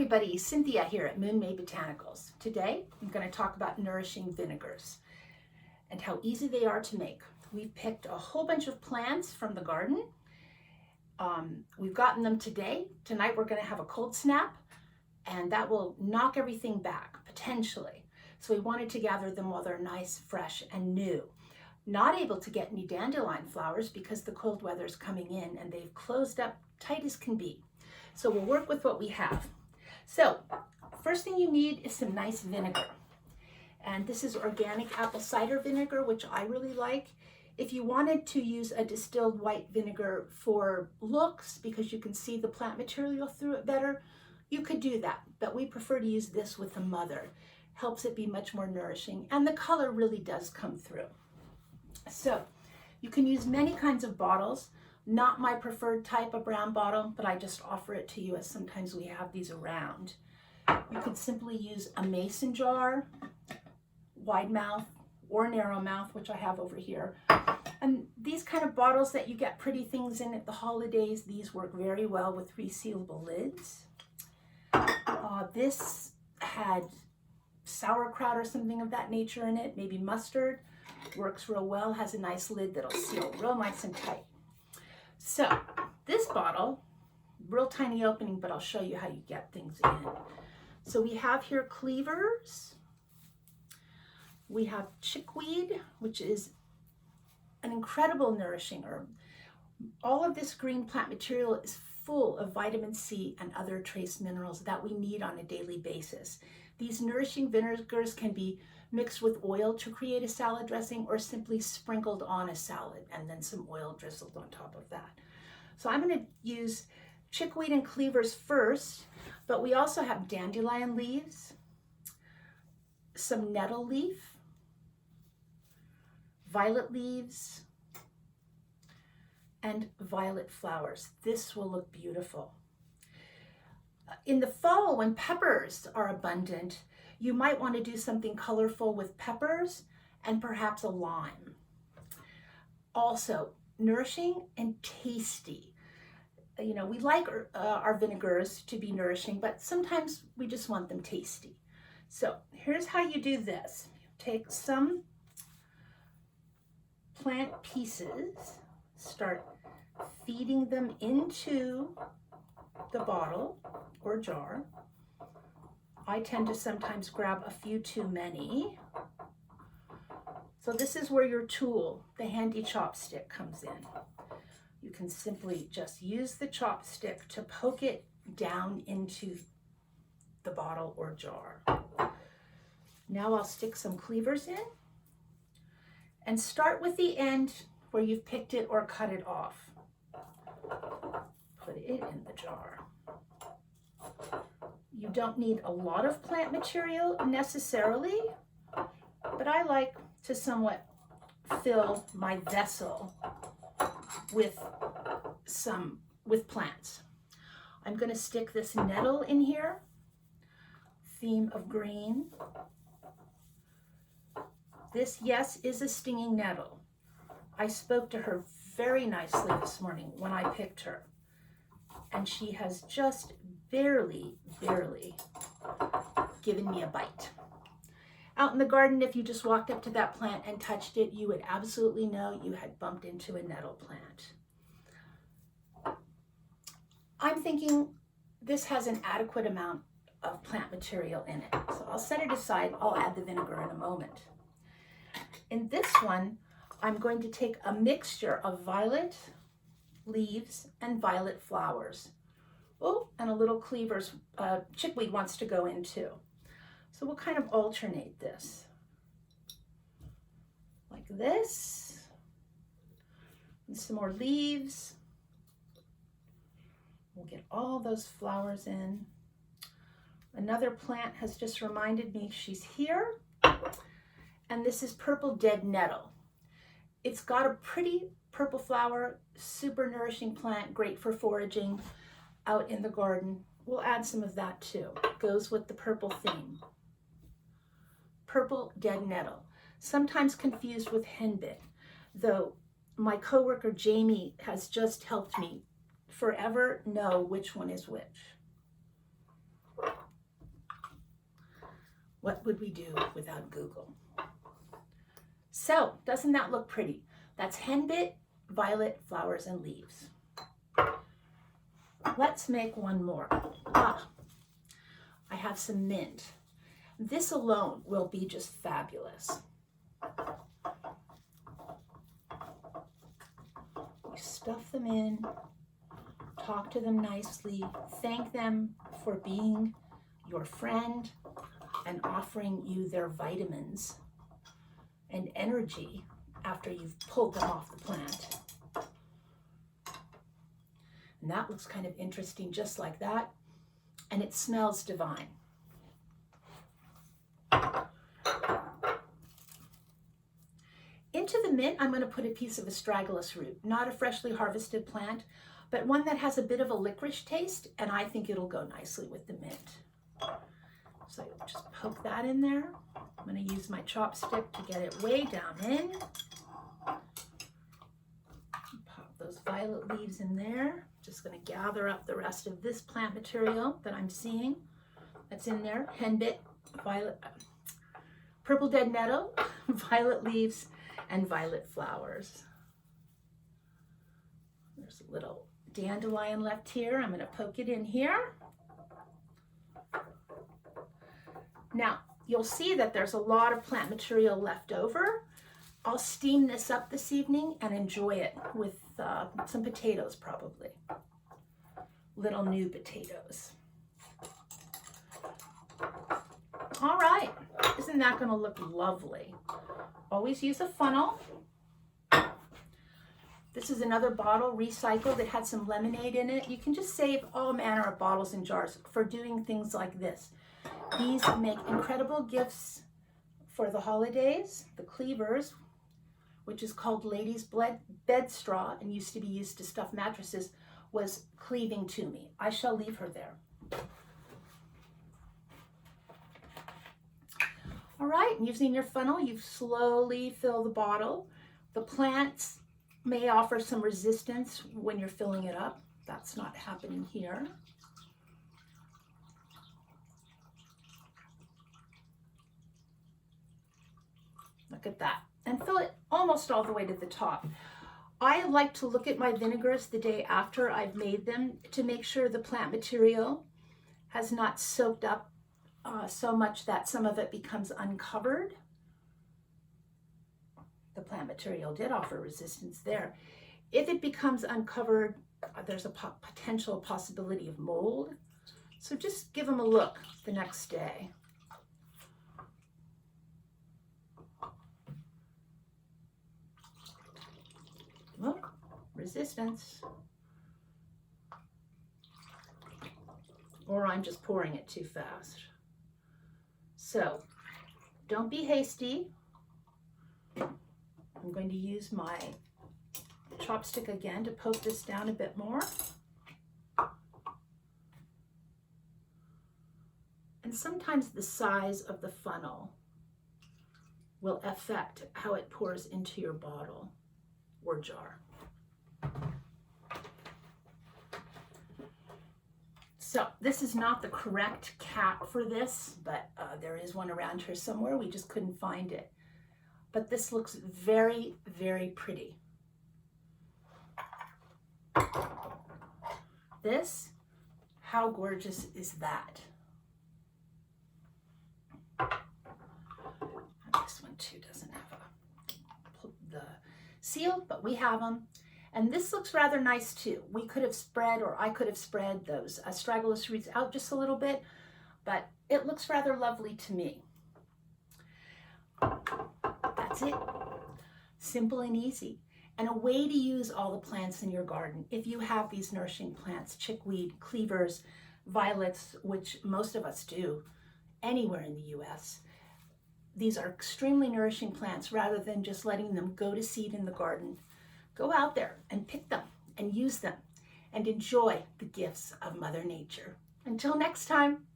everybody, Cynthia here at Moon May Botanicals. Today I'm going to talk about nourishing vinegars and how easy they are to make. We've picked a whole bunch of plants from the garden. We've gotten them today. Tonight we're going to have a cold snap and that will knock everything back, potentially. So we wanted to gather them while they're nice, fresh, and new. Not able to get any dandelion flowers because the cold weather is coming in and they've closed up tight as can be. So we'll work with what we have. So first thing you need is some nice vinegar. And this is organic apple cider vinegar, which I really like. If you wanted to use a distilled white vinegar for looks, because you can see the plant material through it better, you could do that. But we prefer to use this with the mother. Helps it be much more nourishing. And the color really does come through. So you can use many kinds of bottles. Not my preferred type of brown bottle, but I just offer it to you as sometimes we have these around. You could simply use a mason jar, wide mouth or narrow mouth, which I have over here. And these kind of bottles that you get pretty things in at the holidays, these work very well with resealable lids. This had sauerkraut or something of that nature in it, maybe mustard. Works real well, has a nice lid that'll seal real nice and tight. So this bottle, real tiny opening, but I'll show you how you get things in. So we have here cleavers. We have chickweed, which is an incredible nourishing herb. All of this green plant material is full of vitamin C and other trace minerals that we need on a daily basis. These nourishing vinegars can be mixed with oil to create a salad dressing or simply sprinkled on a salad and then some oil drizzled on top of that. So I'm going to use chickweed and cleavers first, but we also have dandelion leaves, some nettle leaf, violet leaves, and violet flowers. This will look beautiful. In the fall, when peppers are abundant, you might want to do something colorful with peppers and perhaps a lime. Also, nourishing and tasty. You know, we like our vinegars to be nourishing, but sometimes we just want them tasty. So here's how you do this. You take some plant pieces, start feeding them into the bottle or jar. I tend to sometimes grab a few too many. So this is where your tool, the handy chopstick, comes in. You can simply just use the chopstick to poke it down into the bottle or jar. Now I'll stick some cleavers in and start with the end where you've picked it or cut it off. Put it in the jar. You don't need a lot of plant material necessarily, but I like to somewhat fill my vessel with plants. I'm going to stick this nettle in here, theme of green. This, yes, is a stinging nettle. I spoke to her very nicely this morning when I picked her, and she has just barely given me a bite. Out in the garden, if you just walked up to that plant and touched it, you would absolutely know you had bumped into a nettle plant. I'm thinking this has an adequate amount of plant material in it. So I'll set it aside. I'll add the vinegar in a moment. In this one, I'm going to take a mixture of violet leaves and violet flowers. Oh, and a little cleavers, chickweed wants to go in too. So we'll kind of alternate this. Like this. And some more leaves. We'll get all those flowers in. Another plant has just reminded me she's here. And this is purple dead nettle. It's got a pretty purple flower, super nourishing plant, great for foraging out in the garden. We'll add some of that too. Goes with the purple theme. Purple dead nettle, sometimes confused with henbit, though my coworker Jamie has just helped me forever know which one is which. What would we do without Google? So, doesn't that look pretty? That's henbit, violet, flowers, and leaves. Let's make one more. I have some mint. This alone will be just fabulous. You stuff them in, talk to them nicely, thank them for being your friend and offering you their vitamins and energy after you've pulled them off the plant. And that looks kind of interesting, just like that. And it smells divine. Into the mint, I'm going to put a piece of astragalus root, not a freshly harvested plant, but one that has a bit of a licorice taste, and I think it'll go nicely with the mint. So just poke that in there. I'm going to use my chopstick to get it way down in. Pop those violet leaves in there. Just going to gather up the rest of this plant material that I'm seeing that's in there. Henbit, violet, purple dead nettle, violet leaves, and violet flowers. There's a little dandelion left here. I'm going to poke it in here. Now, you'll see that there's a lot of plant material left over. I'll steam this up this evening and enjoy it with some potatoes, probably. Little new potatoes. All right, isn't that going to look lovely? Always use a funnel. This is another bottle, recycled. It had some lemonade in it. You can just save all manner of bottles and jars for doing things like this. These make incredible gifts for the holidays. The cleavers, which is called ladies' bed straw and used to be used to stuff mattresses, was cleaving to me. I shall leave her there. All right, using your funnel, you slowly fill the bottle. The plants may offer some resistance when you're filling it up. That's not happening here. Look at that. And fill it almost all the way to the top. I like to look at my vinegars the day after I've made them to make sure the plant material has not soaked up so much that some of it becomes uncovered. The plant material did offer resistance there. If it becomes uncovered, there's a potential possibility of mold. So just give them a look the next day. Look, resistance. Or I'm just pouring it too fast. So don't be hasty. I'm going to use my chopstick again to poke this down a bit more. And sometimes the size of the funnel will affect how it pours into your bottle or jar. So this is not the correct cap for this, but there is one around here somewhere. We just couldn't find it. But this looks very, very pretty. This, how gorgeous is that? This one too doesn't have the seal, but we have them. And this looks rather nice too. We could have spread, or I could have spread those astragalus roots out just a little bit, but it looks rather lovely to me. That's it. Simple and easy. And a way to use all the plants in your garden. If you have these nourishing plants, chickweed, cleavers, violets, which most of us do anywhere in the US, these are extremely nourishing plants. Rather than just letting them go to seed in the garden, go out there and pick them and use them and enjoy the gifts of Mother Nature. Until next time.